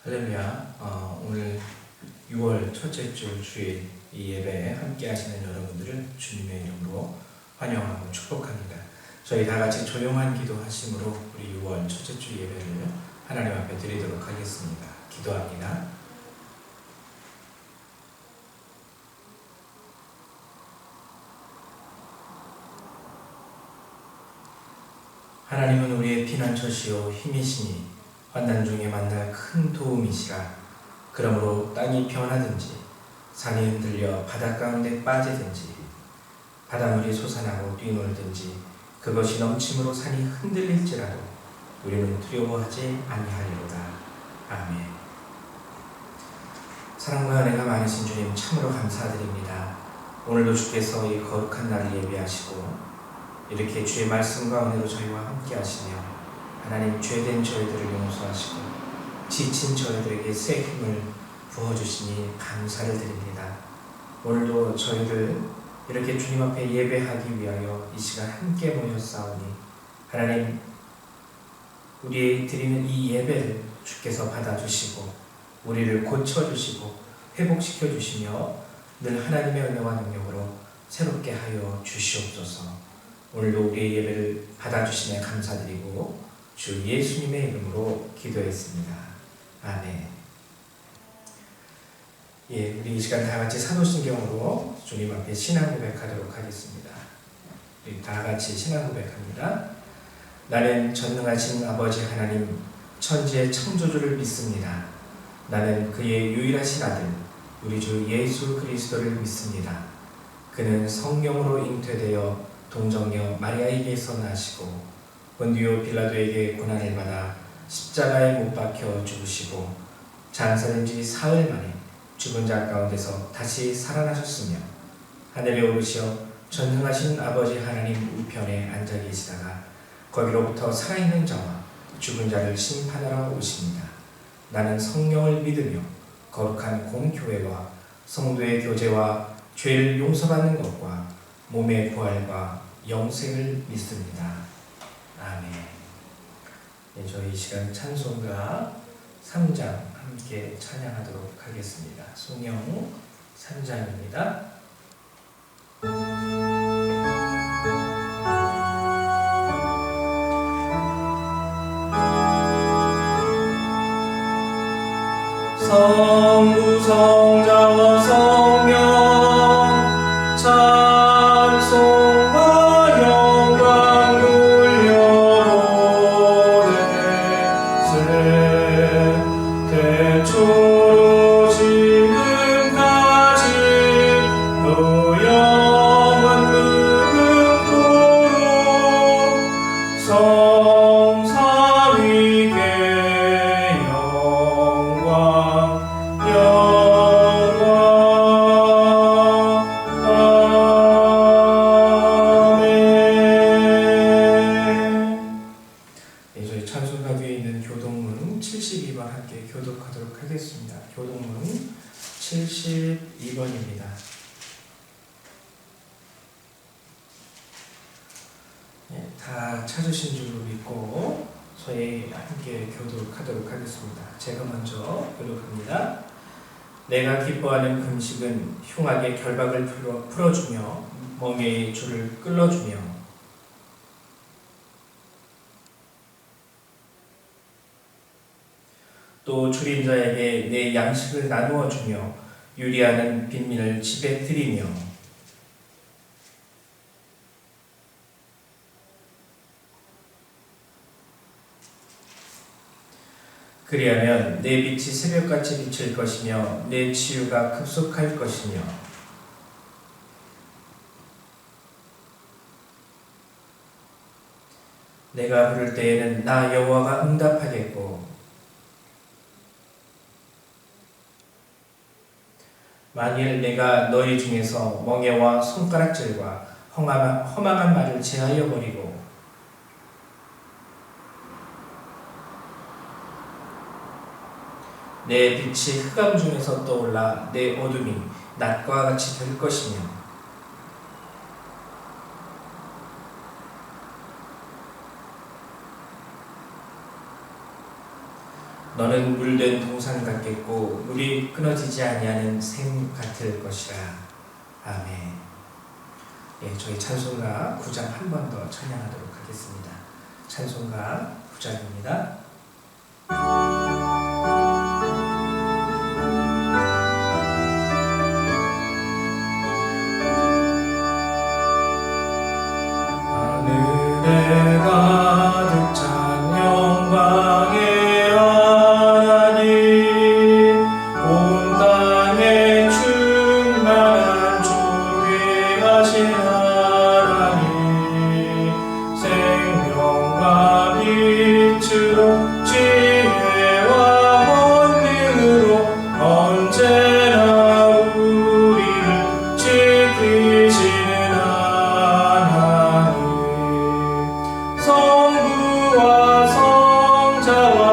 할렐루야. 오늘 6월 첫째 주 주일 이 예배에 함께 하시는 여러분들을 주님의 이름으로 환영하고 축복합니다. 저희 다 같이 조용한 기도 하심으로 우리 6월 첫째 주 예배를 하나님 앞에 드리도록 하겠습니다. 기도합니다. 하나님은 우리의 피난처시요 힘이시니 환난 중에 만날 큰 도움이시라. 그러므로 땅이 변하든지 산이 흔들려 바다 가운데 빠지든지 바닷물이 솟아나고 뛰놀든지 그것이 넘침으로 산이 흔들릴지라도 우리는 두려워하지 아니하리로다. 아멘. 사랑과 은혜가 많으신 주님 참으로 감사드립니다. 오늘도 주께서 이 거룩한 날을 예비하시고 이렇게 주의 말씀과 은혜로 저희와 함께 하시며 하나님 죄된 저희들을 용서하시고 지친 저희들에게 새 힘을 부어주시니 감사를 드립니다. 오늘도 저희들 이렇게 주님 앞에 예배하기 위하여 이 시간 함께 모였사오니 하나님 우리 드리는 이 예배를 주께서 받아주시고 우리를 고쳐주시고 회복시켜주시며 늘 하나님의 은혜와 능력으로 새롭게 하여 주시옵소서. 오늘도 우리의 예배를 받아주시며 감사드리고 주 예수님의 이름으로 기도했습니다. 아멘. 우리 이 시간 다 같이 사도신경으로 주님 앞에 신앙 고백하도록 하겠습니다. 우리 다 같이 신앙 고백합니다. 나는 전능하신 아버지 하나님 천지의 창조주를 믿습니다. 나는 그의 유일하신 아들 우리 주 예수 그리스도를 믿습니다. 그는 성령으로 잉태되어 동정녀 마리아에게서 나시고 본디오 빌라도에게 고난을 받아 십자가에 못 박혀 죽으시고 장사된 지 사흘 만에 죽은 자 가운데서 다시 살아나셨으며 하늘에 오르시어 전능하신 아버지 하나님 우편에 앉아 계시다가 거기로부터 살아있는 자와 죽은 자를 심판하러 오십니다. 나는 성령을 믿으며 거룩한 공교회와 성도의 교제와 죄를 용서받는 것과 몸의 부활과 영생을 믿습니다. 아멘. 저희 이 시간 찬송가 3장 함께 찬양하도록 하겠습니다. 송영 3장입니다. 성부 성자와 성령 찬송과 영광 돌려보내 대초로 지금까지 또 영원 무궁토록 성삼위께 하겠습니다. 교동문 72번입니다. 다 찾으신 줄로 믿고 저희 함께 교독하도록 하겠습니다. 제가 먼저 교독합니다. 내가 기뻐하는 금식은 흉악의 결박을 풀어주며 멍에의 줄을 끌어주며 또 줄인 자에게 내 양식을 나누어 주며 유리하는 빈민을 집에 들이며 그리하면 내 빛이 새벽같이 비칠 것이며 내 치유가 급속할 것이며 내가 부를 때에는 나 여호와가 응답하겠고 만일 내가 너희 중에서 멍에와 손가락질과 허망한 말을 제하여 버리고 내 빛이 흑암 중에서 떠올라 내 어둠이 낮과 같이 될 것이며 너는 물된 동산 같겠고 물이 끊어지지 아니하는 샘 같을 것이라. 아멘. 예, 저희 찬송가 9장 한 번 더 찬양하도록 하겠습니다. 찬송가 9장입니다. 하늘에 가득 찬 영광의 하나님, 온 땅에 충만한 존귀하신 하나님, 생명과 빛으로 지혜와 권능으로 언제나 우리를 지키시는 하나님, 성부와 성자와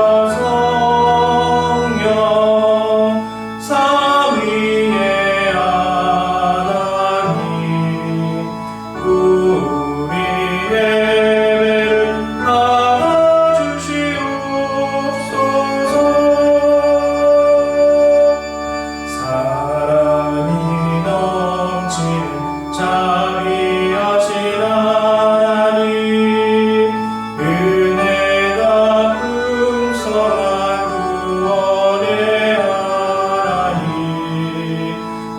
성령 삼위의 하나님, 우리 예배를 받아주시옵소서. 사랑이 넘치는 자비하신 하나님, 은혜가 풍성한 구원의 하나님,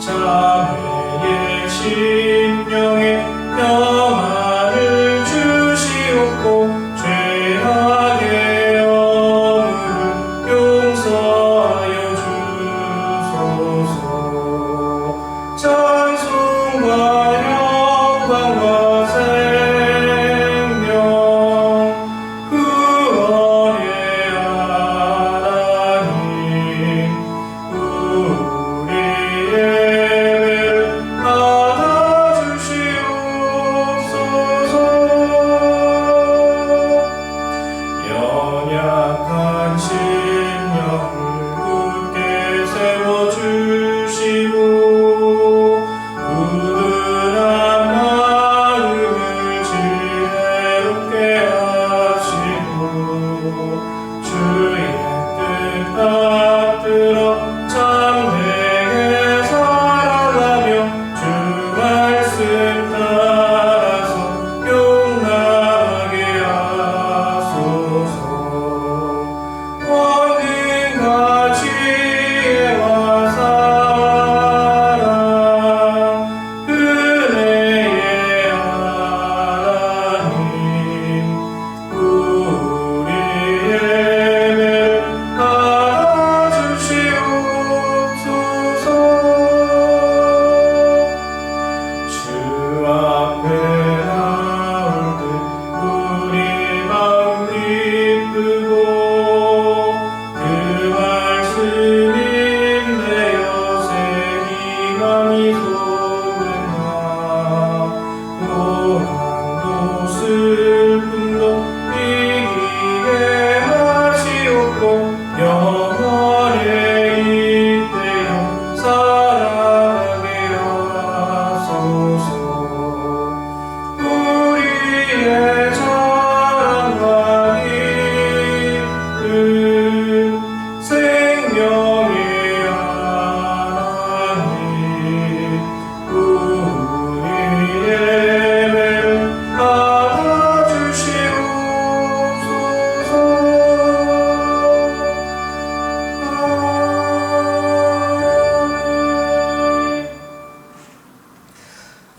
자매의 심령에 평안을 주시옵고 죄악의 영을 용서하여 주소서. 찬송과 영광과 생명 구원의 하나님, 우리 예배를 받아주시옵소서. 연약한 심령을 굳게 세워주시고 우둔한 마음을 지혜롭게 하시고 주의 뜻 받들어 참되게 살아가며 주 말씀 따라서 용납하게 하소서. 권능과 지혜와 사랑 은혜의 하나님, 우리 예배를 받아주시옵소서. 주 앞에 나올 때 우리 마음 기쁘고 그 말씀이 내어 새 희망이 솟는다. 고난도 슬픔도 이기게 하시옵고 영원의 이때로 살아가게 하소서. 우리의 자랑과 기쁨 생명의 하나님, 우리 예배를 받아주시옵소서.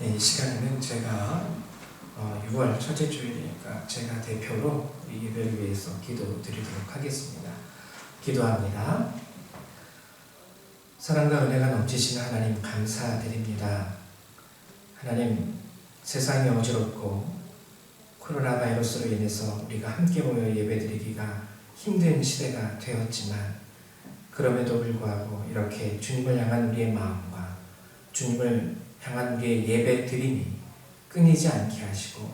네, 이 시간에는 제가 6월 첫째 주일이니까 제가 대표로 이 예배를 위해서 기도드리도록 하겠습니다. 기도합니다. 사랑과 은혜가 넘치신 하나님 감사드립니다. 하나님, 세상이 어지럽고 코로나 바이러스로 인해서 우리가 함께 모여 예배드리기가 힘든 시대가 되었지만 그럼에도 불구하고 이렇게 주님을 향한 우리의 마음과 주님을 향한 우리의 예배드림이 끊이지 않게 하시고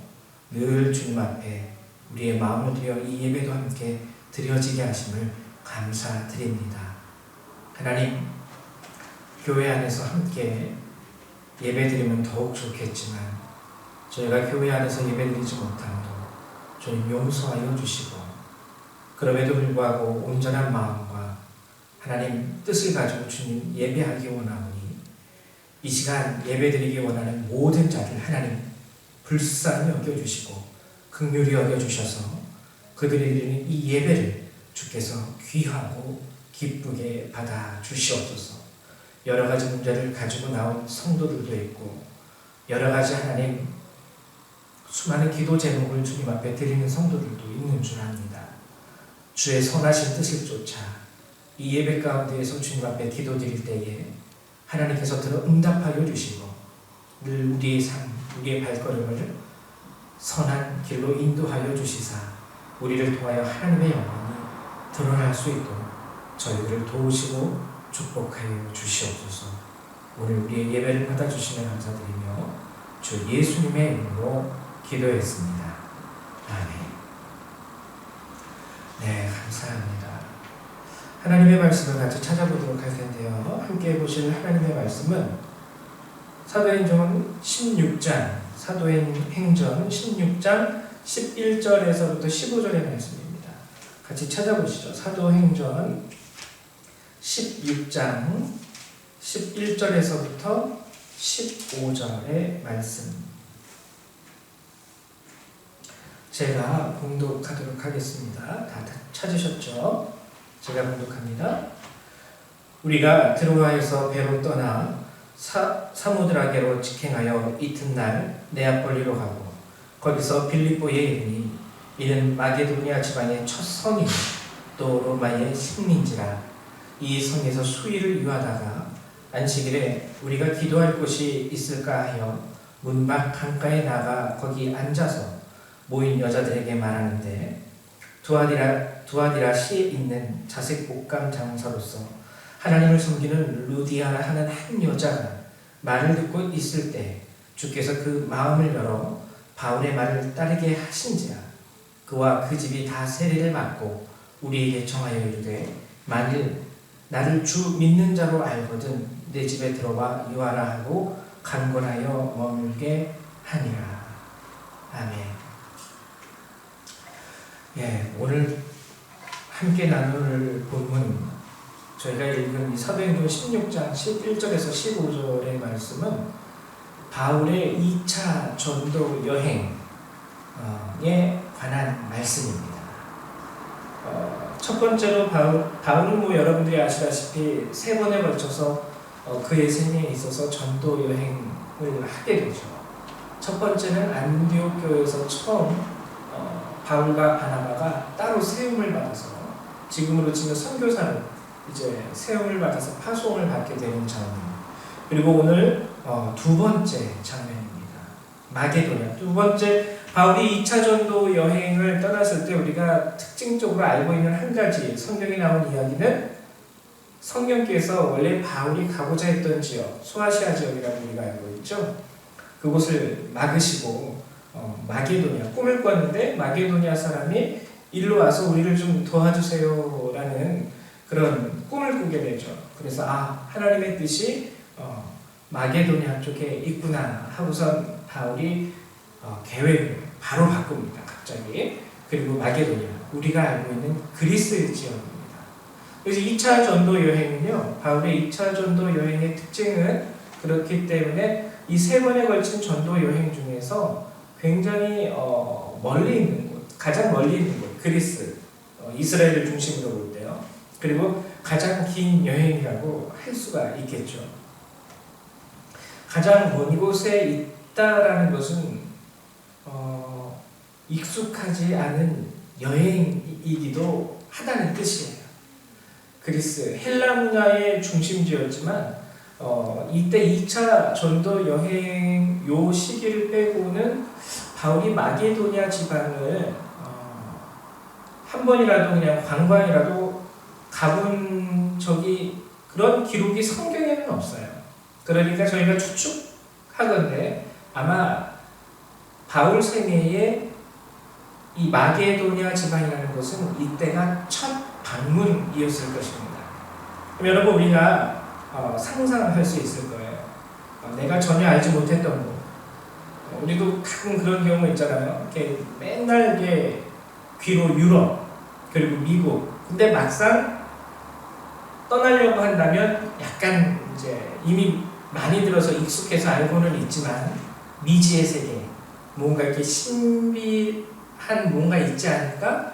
늘 주님 앞에 우리의 마음을 들여 이 예배도 함께 드려지게 하심을 감사드립니다. 하나님, 교회 안에서 함께 예배드리면 더욱 좋겠지만 저희가 교회 안에서 예배드리지 못함도 주님 용서하여 주시고 그럼에도 불구하고 온전한 마음과 하나님 뜻을 가지고 주님 예배하기 원하오니 이 시간 예배드리기 원하는 모든 자들 하나님 불쌍히 여겨주시고 긍휼히 여겨주셔서 그들이 드리는 이 예배를 주께서 귀하고 기쁘게 받아 주시옵소서. 여러 가지 문제를 가지고 나온 성도들도 있고 여러 가지 하나님 수많은 기도 제목을 주님 앞에 드리는 성도들도 있는 줄 압니다. 주의 선하신 뜻을 쫓아 이 예배 가운데에서 주님 앞에 기도 드릴 때에 하나님께서 들어 응답하여 주시고 늘 우리의 삶, 우리의 발걸음을 선한 길로 인도하여 주시사 우리를 통하여 하나님의 영광이 드러날 수 있도록 저희들을 도우시고 축복하여 주시옵소서. 오늘 우리의 예배를 받아주시며 감사드리며 주 예수님의 이름으로 기도했습니다. 아멘. 네, 감사합니다. 하나님의 말씀을 같이 찾아보도록 할 텐데요. 함께 보실 하나님의 말씀은 사도행전 16장 11절에서부터 15절의 말씀입니다. 같이 찾아보시죠. 사도행전 16장 11절에서부터 15절의 말씀. 제가 봉독하도록 하겠습니다. 다 찾으셨죠? 제가 봉독합니다. 우리가 드로아에서 배로 떠나 사모드라게로 직행하여 이튿날 네아폴리로 가고 거기서 빌립보에 이르니 이는 마게도니아 지방의 첫 성이요 또 로마의 식민지라. 이 성에서 수일을 유하다가 안식일에 우리가 기도할 곳이 있을까 하여 문밖 강가에 나가 거기 앉아서 모인 여자들에게 말하는데 두아디라시에 있는 자색 옷감 장사로서 하나님을 섬기는 루디아라 하는 한 여자가 말을 듣고 있을 때 주께서 그 마음을 열어 바울의 말을 따르게 하신지라. 그와 그 집이 다 세례를 받고 우리에게 청하여 이르되 만일 나를 주 믿는 자로 알거든 내 집에 들어와 유하라 하고 간곤하여 머물게 하니라. 아멘. 예, 오늘 함께 나눌 본문 저희가 읽은 이 사도행전 16장 11절에서 15절의 말씀은 바울의 2차 전도 여행에 관한 말씀입니다. 첫 번째로 바울은 여러분들이 아시다시피 3번에 걸쳐서 그의 생애에 있어서 전도 여행을 하게 되죠. 첫 번째는 안디옥 교회에서 처음 바울과 바나바가 따로 세움을 받아서 지금으로 치면 선교사로 이제 세움을 받아서 파송을 받게 되는 장면. 그리고 오늘 두 번째 장면입니다. 마게도냐. 두 번째 바울이 2차 전도 여행을 떠났을 때 우리가 특징적으로 알고 있는 한 가지 성경에 나온 이야기는 성령께서 원래 바울이 가고자 했던 지역, 소아시아 지역이라고 우리가 알고 있죠. 그곳을 막으시고 마게도냐, 꿈을 꿨는데 마게도냐 사람이 일로 와서 우리를 좀 도와주세요 라는 그런 꿈을 꾸게 되죠. 그래서 하나님의 뜻이 마게도냐 쪽에 있구나 하고선 바울이 계획을 바로 바꿉니다. 갑자기. 그리고 마게도냐, 우리가 알고 있는 그리스 지역입니다. 그래서 2차 전도 여행은요, 바울의 2차 전도 여행의 특징은 그렇기 때문에 이 3번에 걸친 전도 여행 중에서 굉장히 멀리 있는 곳, 가장 멀리 있는 곳, 그리스, 이스라엘을 중심으로 볼 때요. 그리고 가장 긴 여행이라고 할 수가 있겠죠. 가장 먼 곳에 있다라는 것은 익숙하지 않은 여행이기도 하다는 뜻이에요. 그리스, 헬라 문화의 중심지였지만 이때 2차 전도 여행 요 시기를 빼고는 바울이 마게도냐 지방을 한 번이라도 그냥 관광이라도 가본 적이 그런 기록이 성경에는 없어요. 그러니까 저희가 추측하건대 아마 바울 생애에 이 마게도냐 지방이라는 것은 이때가 첫 방문이었을 것입니다. 그럼 여러분 우리가 상상할 수 있을 거예요. 내가 전혀 알지 못했던 거. 우리도 가끔 그런 경우 있잖아요. 이렇게 맨날 이렇게 귀로 유럽 그리고 미국. 근데 막상 떠나려고 한다면 약간 이제 이미 많이 들어서 익숙해서 알고는 있지만 미지의 세계, 뭔가 이렇게 신비한 뭔가 있지 않을까?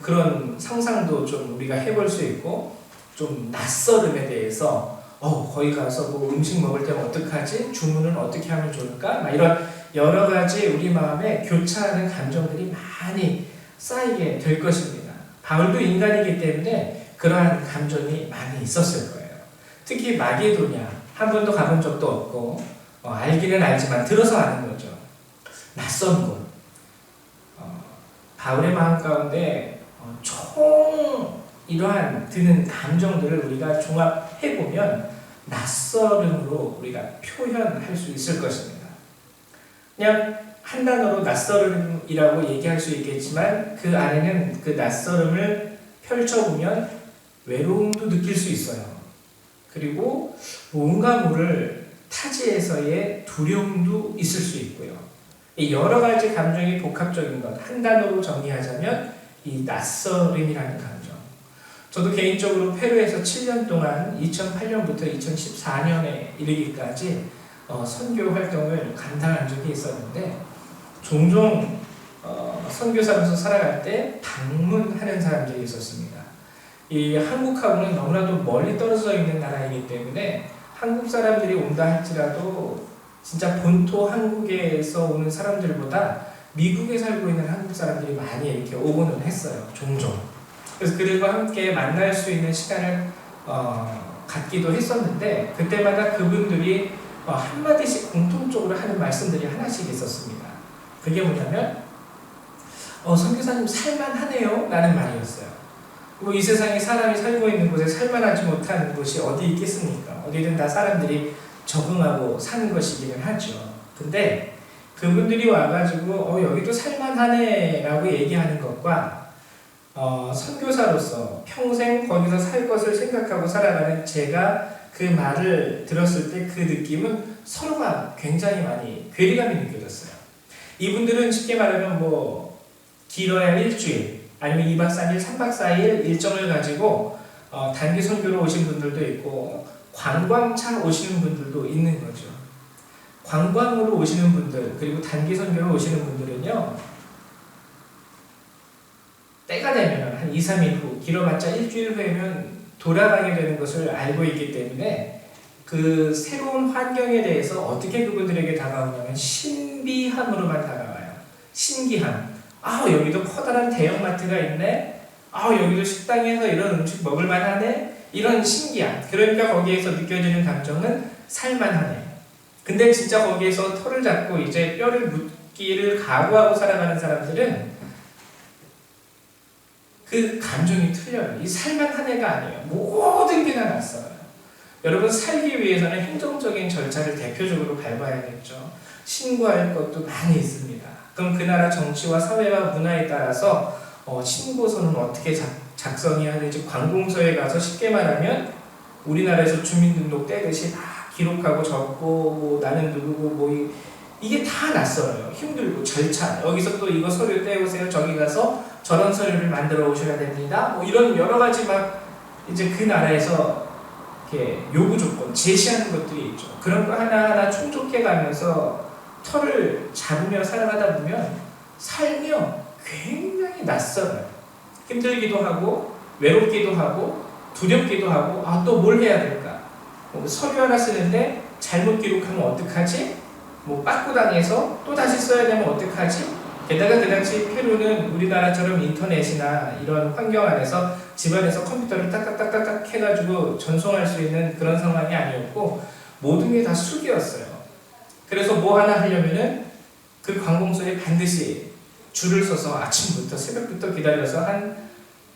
그런 상상도 좀 우리가 해볼 수 있고, 좀 낯설음에 대해서 거기 가서 뭐 음식 먹을 때는 어떡하지? 주문은 어떻게 하면 좋을까? 막 이런 여러 가지 우리 마음에 교차하는 감정들이 많이 쌓이게 될 것입니다. 바울도 인간이기 때문에 그러한 감정이 많이 있었을 거예요. 특히 마게도냐, 한 번도 가본 적도 없고 알기는 알지만 들어서 아는 거죠. 낯선 곳. 바울의 마음 가운데 총 이러한 드는 감정들을 우리가 종합해보면 낯설음으로 우리가 표현할 수 있을 것입니다. 그냥 한 단어로 낯설음이라고 얘기할 수 있겠지만 그 안에는 그 낯설음을 펼쳐보면 외로움도 느낄 수 있어요. 그리고 뭔가 모를 타지에서의 두려움도 있을 수 있고요. 이 여러 가지 감정이 복합적인 것, 한 단어로 정리하자면 이 낯설음이라는 감정. 저도 개인적으로 페루에서 7년 동안 2008년부터 2014년에 이르기까지 선교 활동을 감당한 적이 있었는데, 종종 선교사로서 살아갈 때 방문하는 사람들이 있었습니다. 이 한국하고는 너무나도 멀리 떨어져 있는 나라이기 때문에 한국 사람들이 온다 할지라도 진짜 본토 한국에서 오는 사람들보다 미국에 살고 있는 한국 사람들이 많이 이렇게 오고는 했어요. 종종. 그래서 그들과 함께 만날 수 있는 시간을 갖기도 했었는데, 그때마다 그분들이 한마디씩 공통적으로 하는 말씀들이 하나씩 있었습니다. 그게 뭐냐면 선교사님 살만하네요 라는 말이었어요. 뭐 이 세상에 사람이 살고 있는 곳에 살만하지 못한 곳이 어디 있겠습니까? 어디든 다 사람들이 적응하고 사는 것이기는 하죠. 근데 그분들이 와가지고 여기도 살만하네 라고 얘기하는 것과 선교사로서 평생 거기서 살 것을 생각하고 살아가는 제가 그 말을 들었을 때 그 느낌은 서로가 굉장히 많이 괴리감이 느껴졌어요. 이분들은 쉽게 말하면 뭐 길어야 일주일 아니면 2박 3일, 3박 4일 일정을 가지고 단기 선교로 오신 분들도 있고 관광차 오시는 분들도 있는 거죠. 관광으로 오시는 분들, 그리고 단기 선교로 오시는 분들은요, 때가 되면 한 2, 3일 후, 길어봤자 일주일 후에는 돌아가게 되는 것을 알고 있기 때문에 그 새로운 환경에 대해서 어떻게 그분들에게 다가오냐면 신비함으로만 다가와요. 신기함. 여기도 커다란 대형마트가 있네. 여기도 식당에서 이런 음식 먹을만 하네. 이런 신기함. 그러니까 거기에서 느껴지는 감정은 살만하네. 근데 진짜 거기에서 털을 잡고 이제 뼈를 묻기를 각오하고 살아가는 사람들은 그 감정이 틀려요. 이 살만한 애가 아니에요. 모든 게 다 낯설어요. 여러분, 살기 위해서는 행정적인 절차를 대표적으로 밟아야겠죠. 신고할 것도 많이 있습니다. 그럼 그 나라 정치와 사회와 문화에 따라서 신고서는 어떻게 작성해야 될지, 관공서에 가서 쉽게 말하면 우리나라에서 주민등록 떼듯이 다 기록하고 적고 나는 누구고 이게 다 낯설어요. 힘들고 절차, 여기서 또 이거 서류 떼오세요. 저기 가서 저런 서류를 만들어 오셔야 됩니다. 이런 여러 가지 막 이제 그 나라에서 이렇게 요구 조건 제시하는 것들이 있죠. 그런 거 하나하나 충족해 가면서 털을 잡으며 살아가다 보면 살며 굉장히 낯설어요. 힘들기도 하고 외롭기도 하고 두렵기도 하고 또 뭘 해야 될까? 서류 하나 쓰는데 잘못 기록하면 어떡하지? 빠꾸당해서 또 다시 써야 되면 어떡하지? 게다가 그 당시 페루는 우리나라처럼 인터넷이나 이런 환경 안에서 집안에서 컴퓨터를 딱딱딱딱 해가지고 전송할 수 있는 그런 상황이 아니었고 모든 게 다 수기였어요. 그래서 뭐 하나 하려면은 그 관공서에 반드시 줄을 서서 아침부터 새벽부터 기다려서 한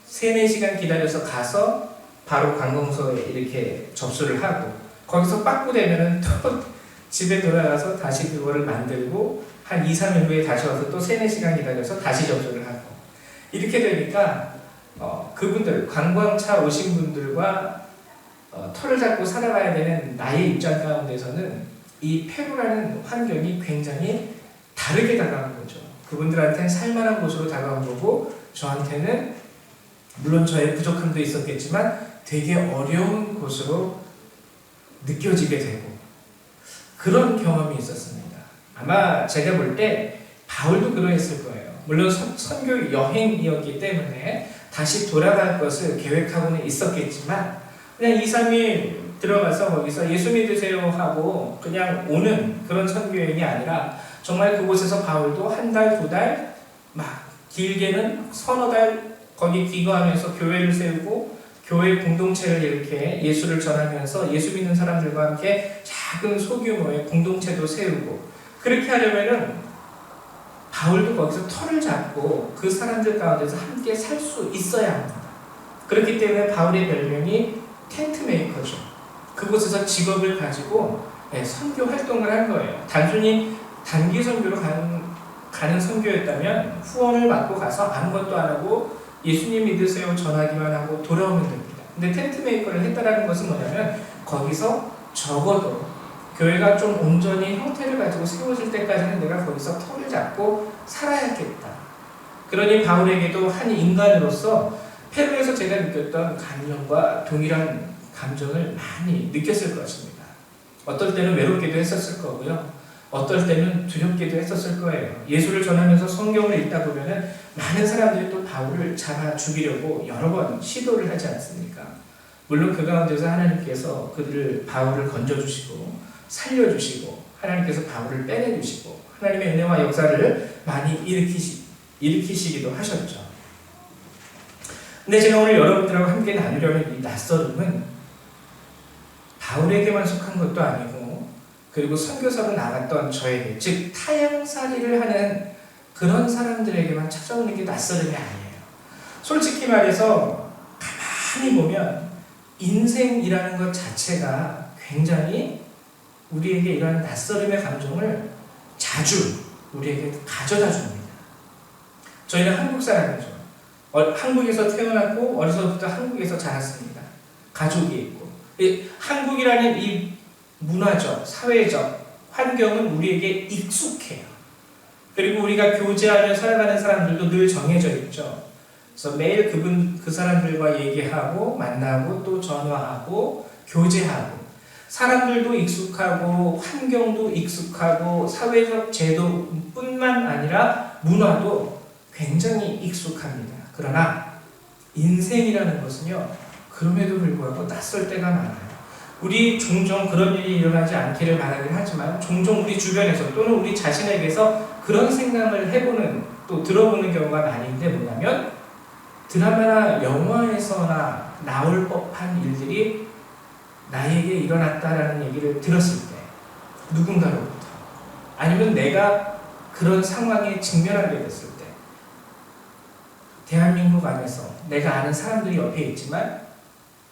3-4시간 기다려서 가서 바로 관공서에 이렇게 접수를 하고 거기서 빠꾸되면은 또 집에 돌아가서 다시 그거를 만들고 한 2, 3일 후에 다시 와서 또 3-4시간 기다려서 다시 접수를 하고 이렇게 되니까 그분들 관광차 오신 분들과 털을 잡고 살아가야 되는 나의 입장 가운데서는 이 페루라는 환경이 굉장히 다르게 다가온 거죠. 그분들한테는 살만한 곳으로 다가온 거고 저한테는 물론 저의 부족함도 있었겠지만 되게 어려운 곳으로 느껴지게 되고 그런 경험이 있었습니다. 아마 제가 볼 때 바울도 그러했을 거예요. 물론 선교 여행이었기 때문에 다시 돌아갈 것을 계획하고는 있었겠지만 그냥 2, 3일 들어가서 거기서 예수 믿으세요 하고 그냥 오는 그런 선교 여행이 아니라 정말 그곳에서 바울도 한 달, 2달 막 길게는 서너 달 거기 기거하면서 교회를 세우고 교회 공동체를 이렇게 예수를 전하면서 예수 믿는 사람들과 함께 작은 소규모의 공동체도 세우고 그렇게 하려면은 바울도 거기서 터를 잡고 그 사람들 가운데서 함께 살 수 있어야 합니다. 그렇기 때문에 바울의 별명이 텐트 메이커죠. 그곳에서 직업을 가지고 선교 활동을 한 거예요. 단순히 단기 선교로 가는 선교였다면 후원을 받고 가서 아무것도 안 하고 예수님 믿으세요 전하기만 하고 돌아오면 됩니다. 근데 텐트 메이커를 했다라는 것은 뭐냐면 거기서 적어도 교회가 좀 온전히 형태를 가지고 세워질 때까지는 내가 거기서 터를 잡고 살아야겠다. 그러니 바울에게도 한 인간으로서 페루에서 제가 느꼈던 감정과 동일한 감정을 많이 느꼈을 것입니다. 어떨 때는 외롭기도 했었을 거고요. 어떨 때는 두렵기도 했었을 거예요. 예수를 전하면서 성경을 읽다 보면은 많은 사람들이 또 바울을 잡아 죽이려고 여러 번 시도를 하지 않습니까? 물론 그 가운데서 하나님께서 바울을 건져주시고 살려주시고 하나님께서 바울을 빼내주시고 하나님의 은혜와 역사를 많이 일으키시기도 하셨죠. 근데 제가 오늘 여러분들하고 함께 나누려는 이 낯설음은 바울에게만 속한 것도 아니고 그리고 선교사로 나갔던 저에게 즉 타향살이를 하는 그런 사람들에게만 찾아오는 게 낯설음이 아니에요. 솔직히 말해서 가만히 보면 인생이라는 것 자체가 굉장히 우리에게 이런 낯설음의 감정을 자주 우리에게 가져다 줍니다. 저희는 한국 사람이죠. 한국에서 태어났고 어려서부터 한국에서 자랐습니다. 가족이 있고 한국이라는 이 문화적, 사회적 환경은 우리에게 익숙해요. 그리고 우리가 교제하며 살아가는 사람들도 늘 정해져 있죠. 그래서 매일 그 사람들과 얘기하고 만나고 또 전화하고 교제하고 사람들도 익숙하고 환경도 익숙하고 사회적 제도뿐만 아니라 문화도 굉장히 익숙합니다. 그러나 인생이라는 것은요 그럼에도 불구하고 낯설 때가 많아요. 우리 종종 그런 일이 일어나지 않기를 바라긴 하지만 종종 우리 주변에서 또는 우리 자신에게서 그런 생각을 해보는 또 들어보는 경우가 많은데 뭐냐면 드라마나 영화에서나 나올 법한 일들이 나에게 일어났다라는 얘기를 들었을 때 누군가로부터 아니면 내가 그런 상황에 직면하게 됐을 때 대한민국 안에서 내가 아는 사람들이 옆에 있지만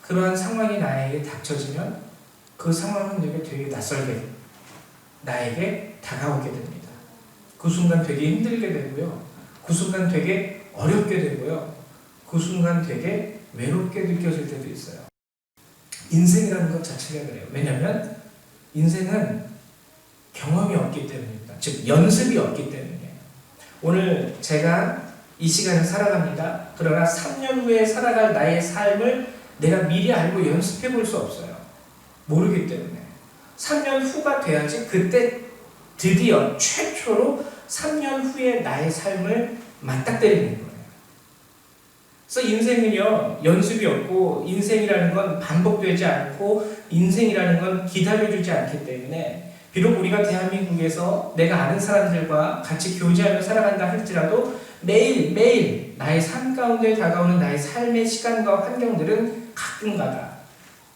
그러한 상황이 나에게 닥쳐지면 그 상황은 내게 되게 낯설게 나에게 다가오게 됩니다. 그 순간 되게 힘들게 되고요. 그 순간 되게 어렵게 되고요. 그 순간 되게 외롭게 느껴질 때도 있어요. 인생이라는 것 자체가 그래요. 왜냐하면 인생은 경험이 없기 때문입니다. 즉 연습이 없기 때문이에요. 오늘 제가 이 시간을 살아갑니다. 그러나 3년 후에 살아갈 나의 삶을 내가 미리 알고 연습해 볼 수 없어요. 모르기 때문에. 3년 후가 돼야지 그때 드디어 최초로 3년 후에 나의 삶을 맞닥뜨리는 거예요. 그래서 인생은요 연습이 없고 인생이라는 건 반복되지 않고 인생이라는 건 기다려주지 않기 때문에 비록 우리가 대한민국에서 내가 아는 사람들과 같이 교제하며 살아간다 할지라도 매일매일 나의 삶 가운데 다가오는 나의 삶의 시간과 환경들은 가끔가다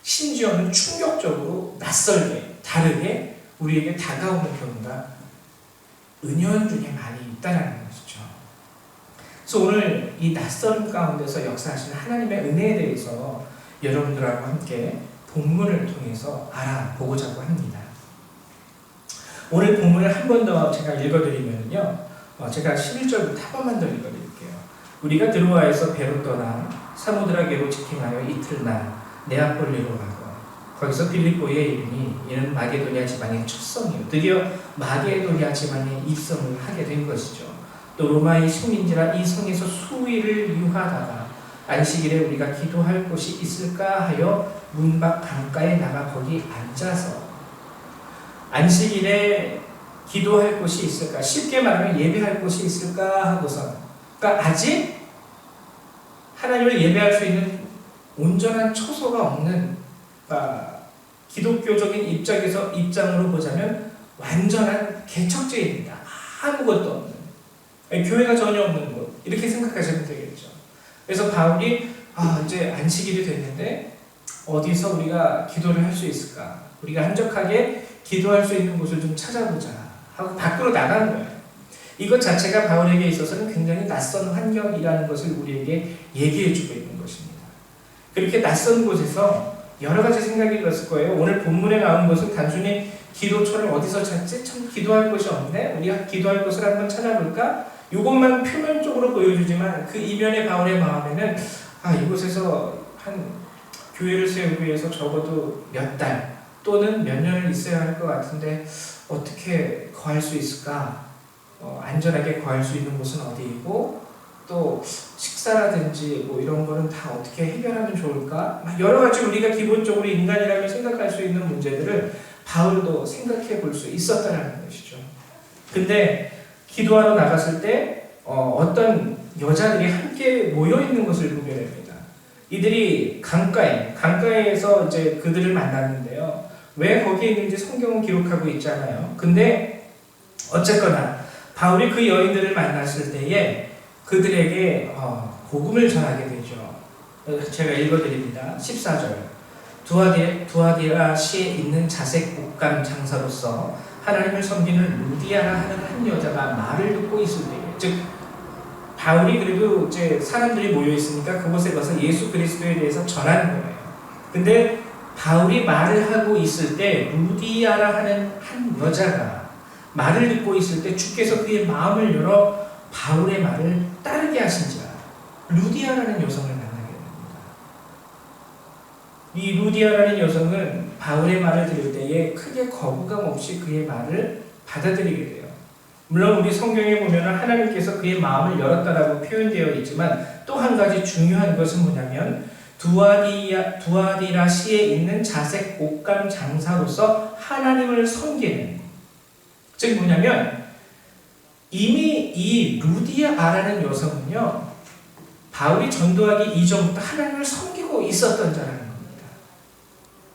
심지어는 충격적으로 낯설게 다르게 우리에게 다가오는 경우가 은연중에 많이 있다는 것이죠. 그래서 오늘 이 낯설음 가운데서 역사하시는 하나님의 은혜에 대해서 여러분들하고 함께 본문을 통해서 알아보고자 합니다. 오늘 본문을 한 번 더 제가 읽어드리면요. 제가 11절부터 한 번만 더 읽어드릴게요. 우리가 드로아에서 배로 떠나 사모드라게로 직행하여 이틀날 네아폴리로 가고 거기서 빌립보에 이르니 이는 마게도냐 지방의 첫 성이요 드디어 마게도냐 지방에 입성을 하게 된 것이죠. 또 로마의 식민지라 이 성에서 수일을 유하다가 안식일에 우리가 기도할 곳이 있을까 하여 문 밖 강가에 나가 거기 앉아서 안식일에 기도할 곳이 있을까? 쉽게 말하면 예배할 곳이 있을까 하고서, 그러니까 아직 하나님을 예배할 수 있는 온전한 처소가 없는, 그러니까 기독교적인 입장으로 보자면 완전한 개척지입니다. 아무것도 없는, 교회가 전혀 없는 곳, 이렇게 생각하시면 되겠죠. 그래서 바울이 이제 안식일이 됐는데 어디서 우리가 기도를 할 수 있을까? 우리가 한적하게 기도할 수 있는 곳을 좀 찾아보자 하고 밖으로 나가는 거예요. 이것 자체가 바울에게 있어서는 굉장히 낯선 환경이라는 것을 우리에게 얘기해주고 있는 것입니다. 그렇게 낯선 곳에서 여러 가지 생각이 들었을 거예요. 오늘 본문에 나온 것은 단순히 기도처를 어디서 찾지? 참 기도할 곳이 없네? 우리가 기도할 곳을 한번 찾아볼까? 이것만 표면적으로 보여주지만 그 이면의 바울의 마음에는 이곳에서 한 교회를 세우기 위해서 적어도 몇 달 또는 몇 년을 있어야 할 것 같은데 어떻게 거할 수 있을까? 안전하게 거할 수 있는 곳은 어디이고 또 식사라든지 뭐 이런 거는 다 어떻게 해결하면 좋을까? 여러 가지 우리가 기본적으로 인간이라면 생각할 수 있는 문제들을 바울도 생각해 볼 수 있었다는 것이죠. 근데 기도하러 나갔을 때 어떤 여자들이 함께 모여 있는 것을 보게 됩니다. 이들이 강가에서 이제 그들을 만났는데요. 왜 거기에 있는지 성경은 기록하고 있잖아요. 근데 어쨌거나 바울이 그 여인들을 만났을 때에 그들에게 복음을 전하게 되죠. 제가 읽어드립니다. 14절. 두아디라시에 있는 자색 옷감 장사로서 하나님을 섬기는 루디아라 하는 한 여자가 말을 듣고 있을 때에, 즉 바울이 그래도 이제 사람들이 모여 있으니까 그곳에 가서 예수 그리스도에 대해서 전하는 거예요. 근데 바울이 말을 하고 있을 때 루디아라 하는 한 여자가 말을 듣고 있을 때 주께서 그의 마음을 열어 바울의 말을 따르게 하신지라 루디아라는 여성을 만나게 됩니다. 이 루디아라는 여성은 바울의 말을 들을 때에 크게 거부감 없이 그의 말을 받아들이게 돼요. 물론 우리 성경에 보면 하나님께서 그의 마음을 열었다라고 표현되어 있지만 또 한 가지 중요한 것은 뭐냐면 두아디라시에 있는 자색 옷감 장사로서 하나님을 섬기는, 즉 뭐냐면 이미 이 루디아라는 여성은요 바울이 전도하기 이전부터 하나님을 섬기고 있었던 자라는 겁니다.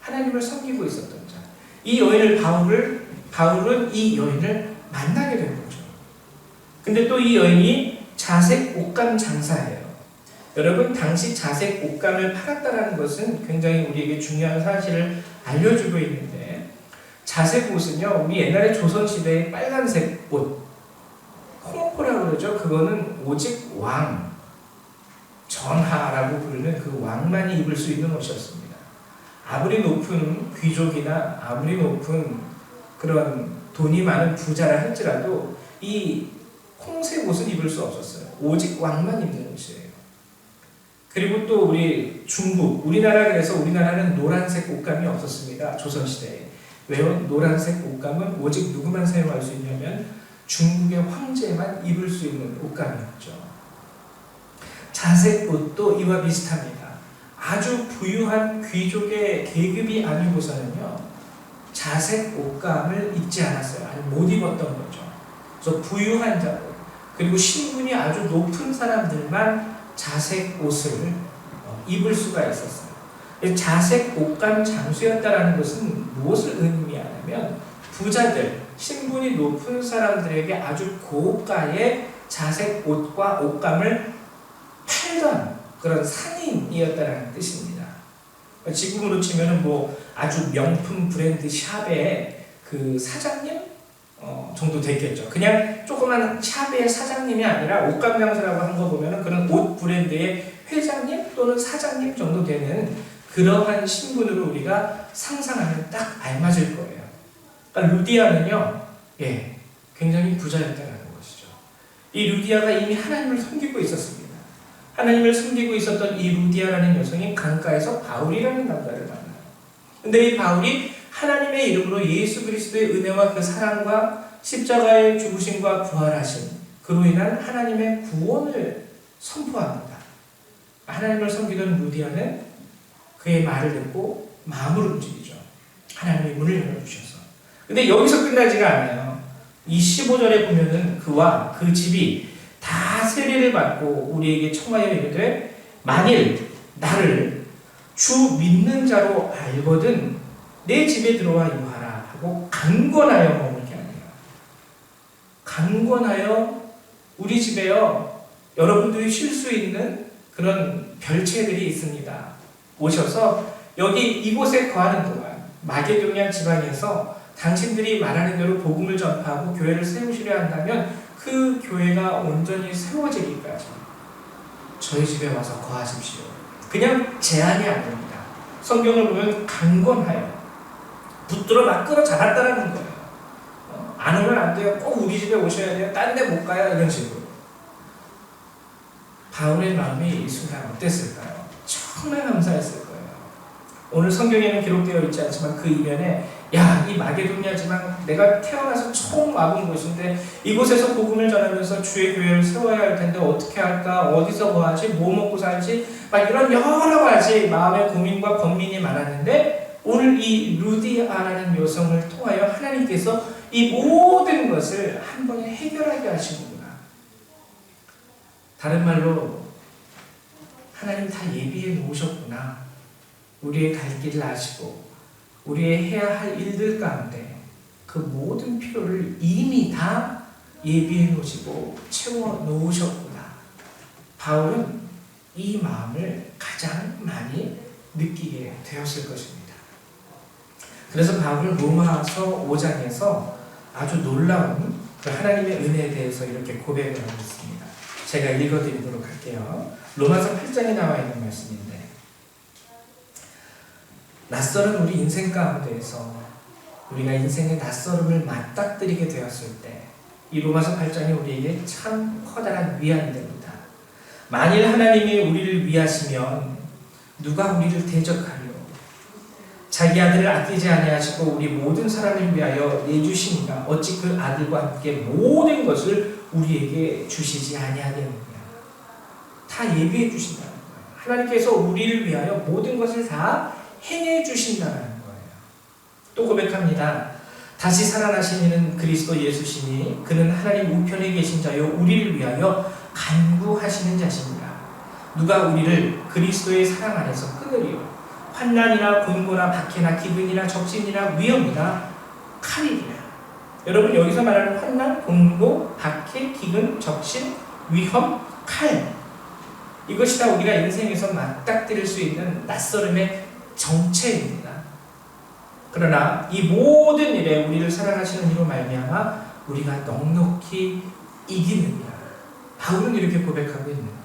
하나님을 섬기고 있었던 자. 이 여인을 바울은 이 여인을 만나게 된 거죠. 근데 또 이 여인이 자색 옷감 장사예요. 여러분, 당시 자색 옷감을 팔았다는 것은 굉장히 우리에게 중요한 사실을 알려주고 있는데, 자색 옷은요, 우리 옛날에 조선시대의 빨간색 옷, 홍포라고 그러죠. 그거는 오직 왕, 전하라고 부르는 그 왕만이 입을 수 있는 옷이었습니다. 아무리 높은 귀족이나 아무리 높은 그런 돈이 많은 부자라 할지라도 이 홍색 옷은 입을 수 없었어요. 오직 왕만 입는 옷이에요. 그리고 또 우리 중국, 그래서 우리나라는 노란색 옷감이 없었습니다. 조선시대에. 왜요? 노란색 옷감은 오직 누구만 사용할 수 있냐면 중국의 황제만 입을 수 있는 옷감이었죠. 자색 옷도 이와 비슷합니다. 아주 부유한 귀족의 계급이 아니고서는요, 자색 옷감을 입지 않았어요. 아니, 못 입었던 거죠. 그래서 부유한 자들, 그리고 신분이 아주 높은 사람들만 자색 옷을 입을 수가 있었어요. 자색 옷감 장수였다라는 것은 무엇을 의미하냐면 부자들, 신분이 높은 사람들에게 아주 고가의 자색 옷과 옷감을 팔던 그런 상인이었다라는 뜻입니다. 지금으로 치면은 뭐 아주 명품 브랜드 샵의 그 사장님 정도 됐겠죠. 그냥 조그만 샵의 사장님이 아니라 옷감 장사라고 한 거 보면은 그런 옷 브랜드의 회장님 또는 사장님 정도 되는 그러한 신분으로 우리가 상상하면 딱 알맞을 거예요. 그러니까 루디아는요, 굉장히 부자였다는 것이죠. 이 루디아가 이미 하나님을 섬기고 있었습니다. 하나님을 섬기고 있었던 이 루디아라는 여성이 강가에서 바울이라는 남자를 만나요. 근데 이 바울이 하나님의 이름으로 예수 그리스도의 은혜와 그 사랑과 십자가의 죽으심과 부활하심, 그로 인한 하나님의 구원을 선포합니다. 하나님을 섬기던 루디아는 그의 말을 듣고 마음으로 움직이죠. 하나님이 문을 열어주셔서. 근데 여기서 끝나지가 않아요. 이 15절에 보면은 그와 그 집이 다 세례를 받고 우리에게 청하여 이르되 만일 나를 주 믿는 자로 알거든 내 집에 들어와 유하라 하고 강권하여 머물게 하네요. 강권하여 우리 집에요. 여러분들이 쉴 수 있는 그런 별채들이 있습니다. 오셔서 여기 이곳에 거하는 동안 마게도냐 지방에서 당신들이 말하는 대로 복음을 전파하고 교회를 세우시려 한다면 그 교회가 온전히 세워지기까지 저희 집에 와서 거하십시오. 그냥 제안이 아닙니다. 성경을 보면 강권하여 붙들어 막 끌어 잡았다라는 거예요. 안 오면 안 돼요. 꼭 우리 집에 오셔야 돼요. 딴 데 못 가요. 이런 식으로. 바울의 마음이 이 순간 어땠을까요? 정말 감사했을 거예요. 오늘 성경에는 기록되어 있지 않지만 그 이면에 야, 이 마게도냐 지방 내가 태어나서 처음 와본 곳인데 이곳에서 복음을 전하면서 주의 교회를 세워야 할 텐데 어떻게 할까? 어디서 거하지? 뭐 먹고 살지? 막 이런 여러 가지 마음의 고민과 번민이 많았는데 오늘 이 루디아라는 여성을 통하여 하나님께서 이 모든 것을 한 번에 해결하게 하시는구나. 다른 말로 하나님 다 예비해 놓으셨구나. 우리의 갈 길을 아시고 우리의 해야 할 일들 가운데 그 모든 필요를 이미 다 예비해 놓으시고 채워 놓으셨구나. 바울은 이 마음을 가장 많이 느끼게 되었을 것입니다. 그래서 바울은 로마서 5장에서 아주 놀라운 그 하나님의 은혜에 대해서 이렇게 고백을 하고 있습니다. 제가 읽어드리도록 할게요. 로마서 8장에 나와 있는 말씀인데 낯설은 우리 인생 가운데에서 우리가 인생의 낯설음을 맞닥뜨리게 되었을 때 이 로마서 8장이 우리에게 참 커다란 위안이 됩니다. 만일 하나님이 우리를 위하시면 누가 우리를 대적하리요? 자기 아들을 아끼지 아니하시고 우리 모든 사람을 위하여 내주시니까 어찌 그 아들과 함께 모든 것을 우리에게 주시지 아니하겠느냐. 다 예비해 주신다는 거예요. 하나님께서 우리를 위하여 모든 것을 다 행해 주신다는 거예요. 또 고백합니다. 다시 살아나신 이는 그리스도 예수시니 그는 하나님 우편에 계신 자요 우리를 위하여 간구하시는 자십니다. 누가 우리를 그리스도의 사랑 안에서 끊으리요? 환난이나 곤고나 박해나 기근이나 적신이나 위험이나 칼이리라. 여러분 여기서 말하는 환난, 곤고, 박해, 기근, 적신, 위험, 칼 이것이 다 우리가 인생에서 맞닥뜨릴 수 있는 낯설음의 정체입니다. 그러나 이 모든 일에 우리를 사랑하시는 이로 말미암아 우리가 넉넉히 이기느니라. 바울은 이렇게 고백하고 있는 거예요.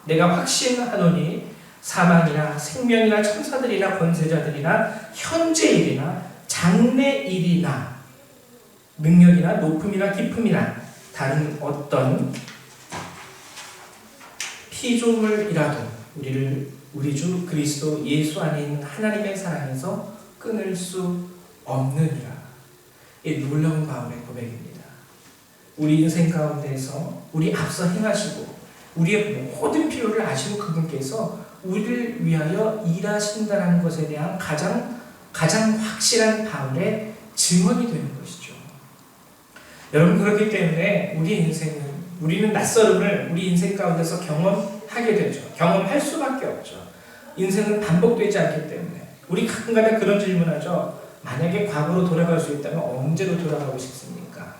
내가 확신하노니 사망이나 생명이나 천사들이나 권세자들이나 현재일이나 장래일이나 능력이나 높음이나 깊음이나 다른 어떤 피조물이라도 우리를 우리 주 그리스도 예수 안에 있는 하나님의 사랑에서 끊을 수 없느니라. 이 놀라운 바울의 고백입니다. 우리 인생 가운데에서 우리 앞서 행하시고 우리의 모든 필요를 아시고 그분께서 우리를 위하여 일하신다는 것에 대한 가장 확실한 바울의 증언이 되는 것이죠. 여러분 그렇기 때문에 우리는 낯설음을 우리 인생 가운데서 경험하게 되죠. 경험할 수밖에 없죠. 인생은 반복되지 않기 때문에 우리 가끔가다 그런 질문하죠. 만약에 과거로 돌아갈 수 있다면 언제로 돌아가고 싶습니까?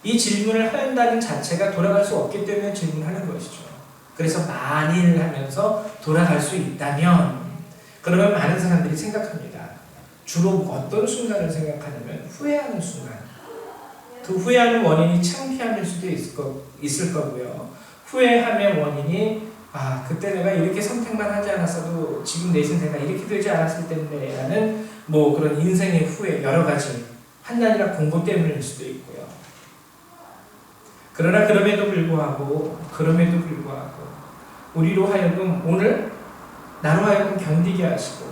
이 질문을 한다는 자체가 돌아갈 수 없기 때문에 질문하는 것이죠. 그래서 만일 하면서 돌아갈 수 있다면 그러면 많은 사람들이 생각합니다. 주로 어떤 순간을 생각하냐면 후회하는 순간. 그 후회하는 원인이 창피함일 수도 있을 거고요. 후회함의 원인이 그때 내가 이렇게 선택만 하지 않았어도 지금 내 인생 내가 이렇게 되지 않았을 텐데 라는 그런 인생의 후회 여러 가지 환난이나 공고 때문일 수도 있고요. 그러나 그럼에도 불구하고 우리로 하여금 오늘 나로 하여금 견디게 하시고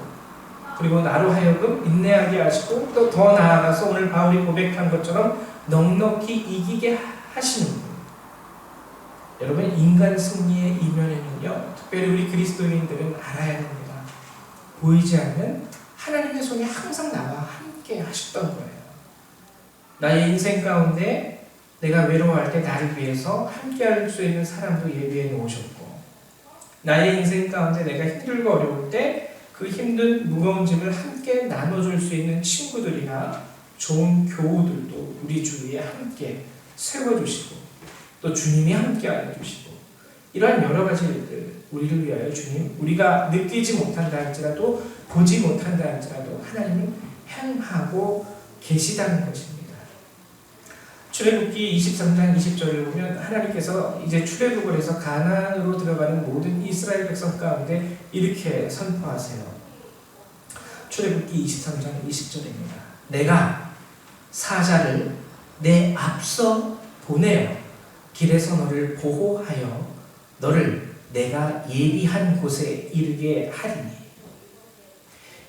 그리고 나로 하여금 인내하게 하시고 또 더 나아가서 오늘 바울이 고백한 것처럼 넉넉히 이기게 하시는 분. 여러분, 인간 승리의 이면에는요, 특별히 우리 그리스도인들은 알아야 됩니다. 보이지 않는 하나님의 손이 항상 나와 함께 하셨던 거예요. 나의 인생 가운데 내가 외로워할 때 나를 위해서 함께 할 수 있는 사람도 예비해 놓으셨고, 나의 인생 가운데 내가 힘들고 어려울 때 그 힘든 무거운 짐을 함께 나눠줄 수 있는 친구들이나 좋은 교우들도 우리 주위에 함께 세워주시고, 또 주님이 함께 알려주시고, 이러한 여러 가지 일들 우리를 위하여 주님, 우리가 느끼지 못한다 할지라도, 보지 못한다 할지라도 하나님은 행하고 계시다는 것입니다. 출애굽기 23장 20절을 보면 하나님께서 이제 출애굽을 해서 가나안으로 들어가는 모든 이스라엘 백성 가운데 이렇게 선포하세요. 출애굽기 23장 20절입니다. 내가 사자를 내 앞서 보내어 길에서 너를 보호하여 너를 내가 예비한 곳에 이르게 하리니.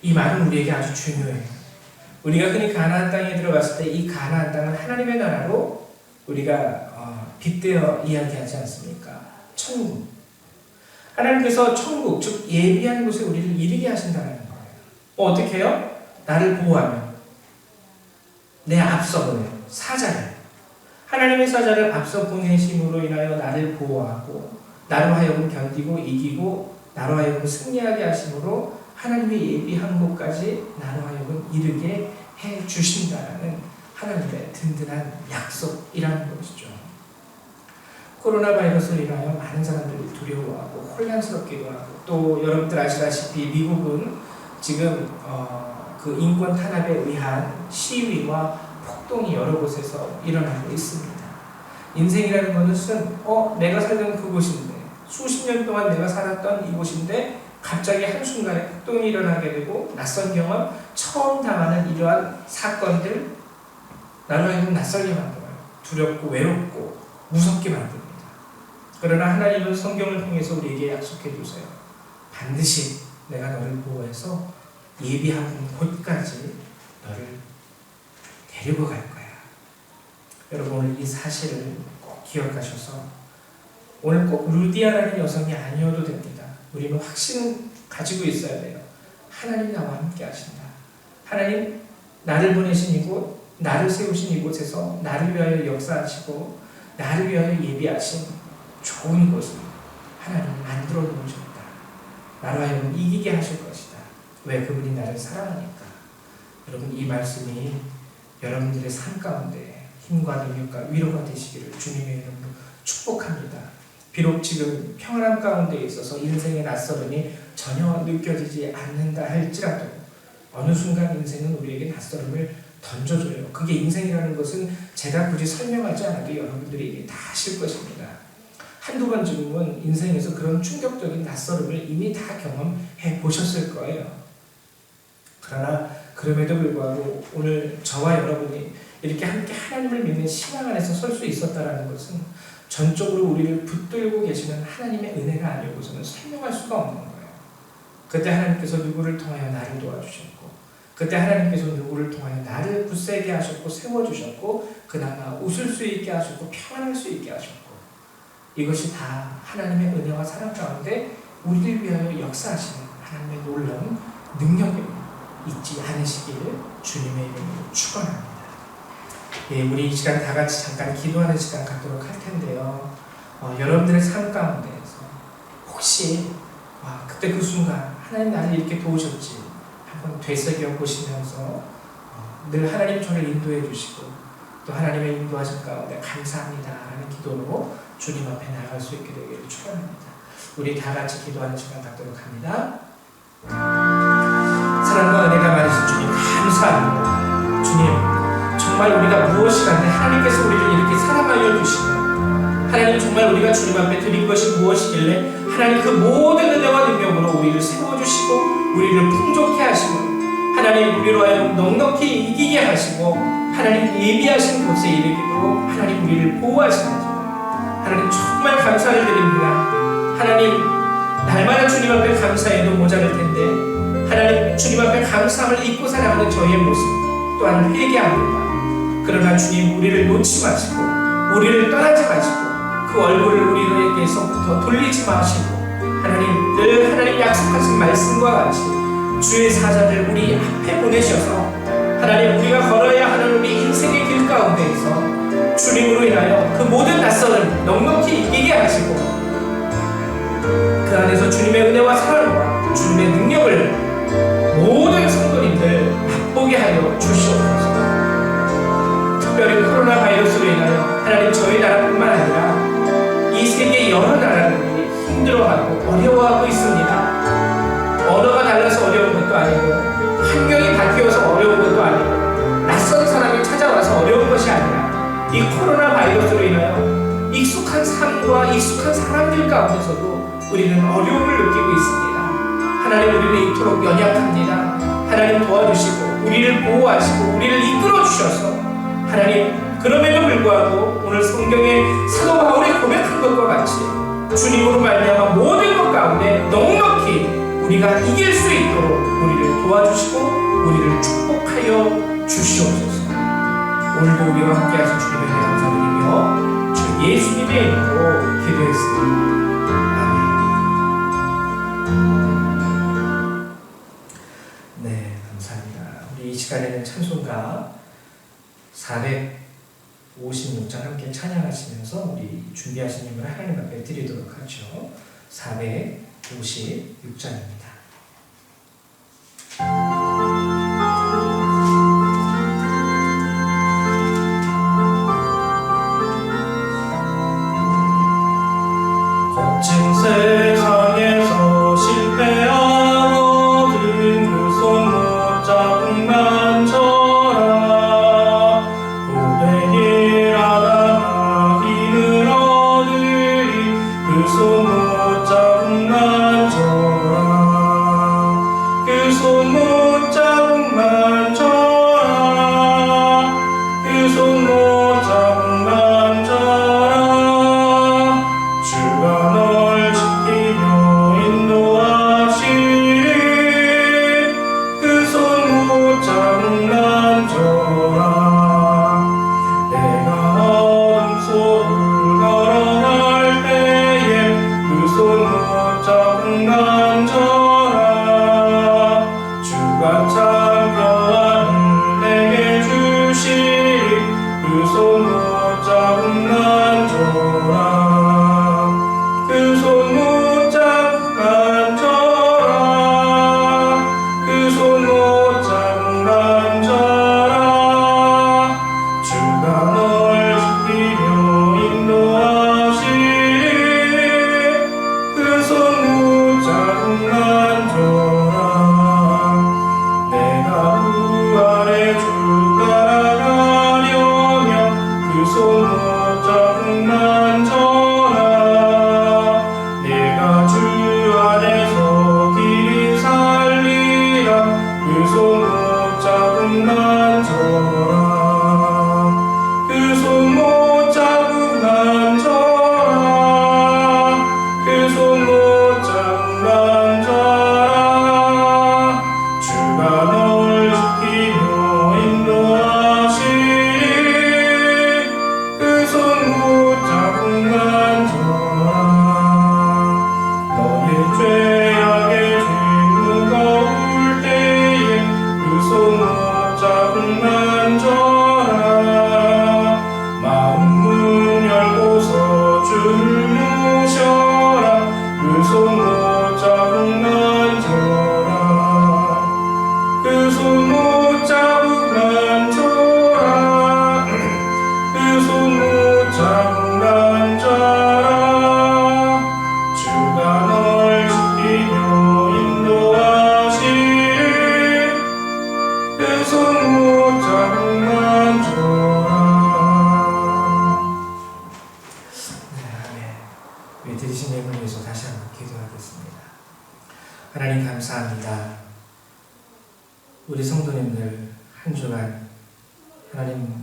이 말은 우리에게 아주 중요해요. 우리가 흔히 가나안 땅에 들어갔을 때 이 가나안 땅은 하나님의 나라로 우리가 빗대어 이야기하지 않습니까? 천국. 하나님께서 천국, 즉 예비한 곳에 우리를 이르게 하신다는 거예요. 어떻게 해요? 나를 보호하며 내 앞서 보내 사자를, 하나님의 사자를 앞서 보내심으로 인하여 나를 보호하고 나로 하여금 견디고 이기고 나로 하여금 승리하게 하심으로 하나님의 예비한 곳까지 나로 하여금 이르게 해 주신다는 하나님의 든든한 약속이라는 것이죠. 코로나 바이러스로 인하여 많은 사람들이 두려워하고 혼란스럽기도 하고, 또 여러분들 아시다시피 미국은 지금 그 인권 탄압에 의한 시위와 폭동이 여러 곳에서 일어나고 있습니다. 인생이라는 것은 내가 살던 그곳인데, 수십 년 동안 내가 살았던 이곳인데 갑자기 한순간에 폭동이 일어나게 되고 낯선 경험, 처음 당하는 이러한 사건들, 나로 하여금 낯설게 만들어요. 두렵고 외롭고 무섭게 만듭니다. 그러나 하나님은 성경을 통해서 우리에게 약속해 주세요. 반드시 내가 너를 보호해서 예비한 곳까지 너를 데리고 갈 거야. 여러분, 오늘 이 사실을 꼭 기억하셔서 오늘 꼭 루디아라는 여성이 아니어도 됩니다. 우리는 확신을 가지고 있어야 돼요. 하나님 나와 함께 하신다. 하나님 나를 보내신 이곳, 나를 세우신 이곳에서 나를 위하여 역사하시고 나를 위하여 예비하신 좋은 곳을 하나님 만들어 놓으셨다. 나로 하여금 이기게 하실 것이다. 왜? 그분이 나를 사랑하니까. 여러분, 이 말씀이 여러분들의 삶 가운데 힘과 능력과 위로가 되시기를 주님의 이름으로 축복합니다. 비록 지금 평안함 가운데 있어서 인생의 낯설음이 전혀 느껴지지 않는다 할지라도 어느 순간 인생은 우리에게 낯설음을 던져줘요. 그게 인생이라는 것은 제가 굳이 설명하지 않아도 여러분들이 다 아실 것입니다. 한두 번쯤은 인생에서 그런 충격적인 낯설음을 이미 다 경험해 보셨을 거예요. 그러나 그럼에도 불구하고 오늘 저와 여러분이 이렇게 함께 하나님을 믿는 신앙 안에서 설 수 있었다는 것은 전적으로 우리를 붙들고 계시는 하나님의 은혜가 아니고서는 설명할 수가 없는 거예요. 그때 하나님께서 누구를 통하여 나를 도와주셨고, 그때 하나님께서 누구를 통하여 나를 굳세게 하셨고 세워주셨고, 그나마 웃을 수 있게 하셨고 평안할 수 있게 하셨고, 이것이 다 하나님의 은혜와 사랑 가운데 우리를 위하여 역사하시는 하나님의 놀라운 능력을 잊지 않으시기를 주님의 이름으로 축원합니다. 예, 우리 이 시간 다 같이 잠깐 기도하는 시간 갖도록 할 텐데요. 여러분들의 삶 가운데에서 혹시 그때 그 순간 하나님 나를 이렇게 도우셨지 한번 되새겨 보시면서 늘 하나님 저를 인도해 주시고 또 하나님의 인도하신 가운데 감사합니다 라는 기도로 주님 앞에 나아갈 수 있게 되기를 축원합니다. 우리 다 같이 기도하는 시간 갖도록 합니다. 사랑과 은혜가 많으신 주님 감사합니다. 주님, 정말 우리가 무엇이간데 하나님께서 우리를 이렇게 사랑하여 주시고, 하나님 정말 우리가 주님 앞에 드린 것이 무엇이길래 하나님 그 모든 은혜와 능력으로 우리를 세워주시고 우리를 풍족케 하시고 하나님 우리로 하여금 넉넉히 이기게 하시고 하나님 예비하신 곳에 이르기로 하나님 우리를 보호하시는지 하나님 정말 감사를 드립니다. 하나님 날마다 주님 앞에 감사해도 모자랄 텐데 하나님 주님 앞에 감사함을 잊고 살아가는 저희의 모습 또한 회개합니다. 그러나 주님 우리를 놓지 마시고 우리를 떠나지 마시고 그 얼굴을 우리에게서부터 돌리지 마시고 하나님 늘 하나님 약속하신 말씀과 같이 주의 사자들 우리 앞에 보내셔서 하나님 우리가 걸어야 하는 우리 인생의 길 가운데에서 주님으로 인하여 그 모든 낯설을 넉넉히 이기게 하시고 그 안에서 주님의 은혜와 사랑과 주님의 능력을 모든 성도님들 맛보게 하여 주시옵소서. 특별히 코로나 바이러스로 인하여 하나님 저희 나라뿐만 아니라 이 세계 여러 나라들이 힘들어하고 어려워하고 있습니다. 언어가 달라서 어려운 것도 아니고 환경이 바뀌어서 어려운 것도 아니고 낯선 사람이 찾아와서 어려운 것이 아니라 이 코로나 바이러스로 인하여 익숙한 삶과 익숙한 사람들 가운데서도 우리는 어려움을 느끼고 있습니다. 하나님 우리는 이토록 연약합니다. 하나님 도와주시고 우리를 보호하시고 우리를 이끌어 주셔서 하나님 그럼에도 불구하고 오늘 성경에 사도 바울이 고백한 것과 같이 주님으로 말미암아 모든 것 가운데 넉넉히 우리가 이길 수 있도록 우리를 도와주시고 우리를 축복하여 주시옵소서. 오늘도 우리와 함께 하신 주님의 은혜 감사드리며 주 예수님의 이름으로 기도했습니다. 네, 감사합니다. 우리 이 시간에는 찬송가 456장 함께 찬양하시면서 우리 준비하신 예물을 하나님 앞에 드리도록 하죠. 456장입니다. 거친 세상에서 실패한 모든 그 손 못 잡은 만져라. 고백일하다가 힘을 얻으리. 그 손 못 잡은 만져라. 그 손 못 잡은 만져라. 그 손 못 잡은 만져라. 주가 널 지키며 인도하시리. 그 손 못 잡은 만져라. 내가 어둠 속을 걸어갈 때에 그 손 못 잡은 만져라. 주가 참표하는 내게 주시리. 그 손 못 잡은 만져라. 그 손 못 잡은 만져라. 그 손 못 잡은 만져라. 주가 널 지키며 인도하시리. 그 손 못 잡은 만져라. 내가 부활의 주 따라가려면 그 손 못 잡은 만져라. 내가 주 안에서 길이 살리라. 그 손 못 잡은 만져라. 그 손 못 잡은 만져라. 그 손 못 잡은 만져라. 주가 널 지키며 인도하시리. 그 손 못 잡은 만져라. 너의 죄악의 짐 무거울 때에 그 손 못 잡은 만져라. 마음 문 열고서 주를 모셔라. 그 손 못 잡은 만져라. 그 손 못 잡은 만져라. 그 손 못 잡은 만져라. 주가 널 지키며 인도하시리. 그 손 못 잡은 만져라. 네, 아멘. 우리 드리신 예물을 위해서 다시 한번 기도하겠습니다. 하나님 감사합니다. 우리 성도님들 한 주간 하나님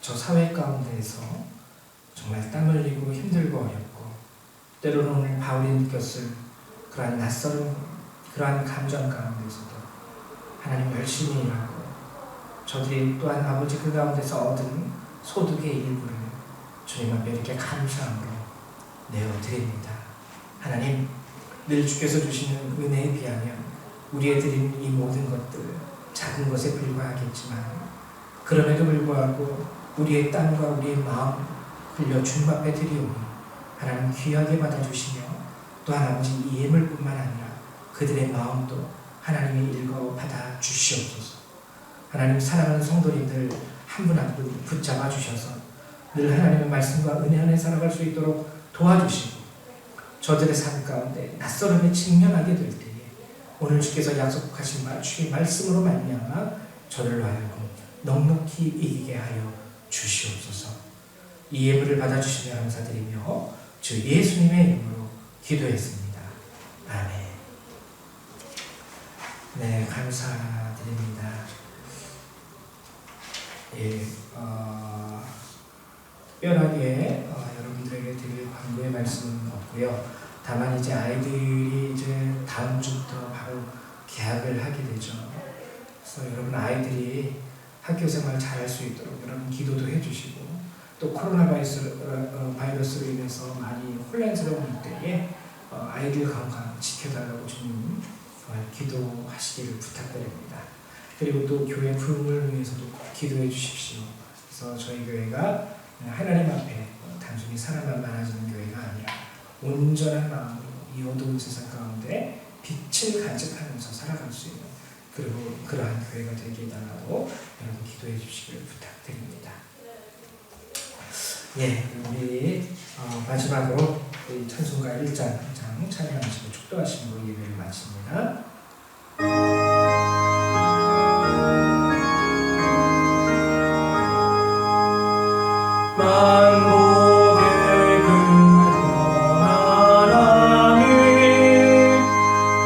저 사회 가운데에서 정말 땀 흘리고 힘들고 어렵고 때로는 오늘 바울이 느꼈을 그러한 낯설은 그러한 감정 가운데서도 하나님 열심히 일하고 저들이 또한 아버지 그 가운데서 얻은 소득의 일부를 주님 앞에 이렇게 감사함으로 내어드립니다. 하나님, 늘 주께서 주시는 은혜에 비하면 우리의 드린 이 모든 것들 작은 것에 불과하겠지만, 그럼에도 불구하고 우리의 땀과 우리의 마음 흘려 주님 앞에 드리오니 하나님 귀하게 받아주시며, 또한 아버지 이 예물뿐만 아니라 그들의 마음도 하나님이 읽어 받아 주시옵소서. 하나님, 사랑하는 성도님들 한 분 한 분 붙잡아 주셔서 늘 하나님의 말씀과 은혜 안에 살아갈 수 있도록 도와주시고, 저들의 삶 가운데 낯설음에 직면하게 될 때에 오늘 주께서 약속하신 주의 말씀으로 말미암아 저들로 하여금 넉넉히 이기게 하여 주시옵소서. 이 예물을 받아주시며 감사드리며 주 예수님의 이름으로 기도했습니다. 아멘. 네, 감사드립니다. 예, 특별하게 여러분들에게 드릴 광고의 말씀은 없고요. 다만 이제 아이들이 이제 다음 주부터 바로 개학을 하게 되죠. 그래서 여러분 아이들이 학교 생활 잘할 수 있도록 여러분 기도도 해주시고, 또 코로나 바이러스로 인해서 많이 혼란스러운 때에 아이들 건강 지켜달라고 주님 기도하시기를 부탁드립니다. 그리고 또 교회 부흥을 위해서도 꼭 기도해 주십시오. 그래서 저희 교회가 하나님 앞에 단순히 사람만 많아지는 교회가 아니라 온전한 마음으로 이 어두운 세상 가운데 빛을 간직하면서 살아갈 수 있는, 그리고 그러한 교회가 되게 해달라고 여러분 기도해 주시기를 부탁드립니다. 예, 우리 마지막으로 우리 찬송가 1장 찬양하시고 축도하시고 예배를 마칩니다. 만복의 근원 하나님,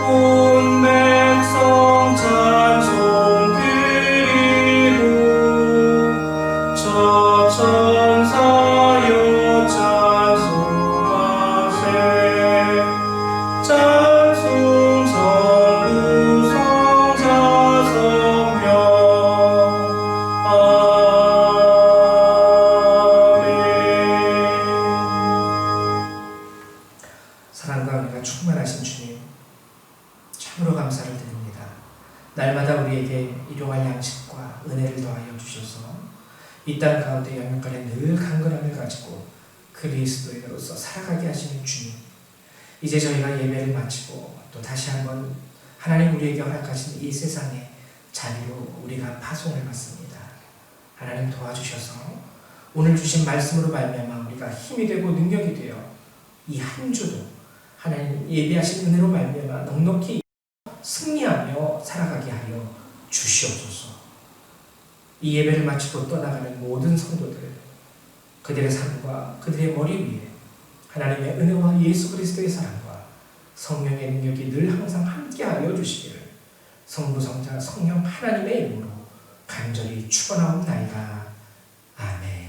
온 백성 찬송 드리고, 천사여 찬송하세. 찬송 성부 성자 성령. 사랑과 은혜가 충만하신 주님, 참으로 감사를 드립니다. 날마다 우리에게 일용할 양식과 은혜를 더하여 주셔서 이 땅 가운데 영육간에 늘 강건함을 가지고 그리스도인으로서 살아가게 하시는 주님, 이제 저희가 예배를 마치고 또 다시 한번 하나님 우리에게 허락하신 이 세상의 자리로 우리가 파송을 받습니다. 하나님 도와주셔서 오늘 주신 말씀으로 말미암아 우리가 힘이 되고 능력이 되어 이 한 주도 하나님 예비하신 은혜로 말미암아 넉넉히 승리하며 살아가게 하여 주시옵소서. 이 예배를 마치고 떠나가는 모든 성도들, 그들의 삶과 그들의 머리 위에 하나님의 은혜와 예수 그리스도의 사랑과 성령의 능력이 늘 항상 함께하여 주시기를 성부 성자 성령 하나님의 이름으로 간절히 축원하옵나이다. 아멘.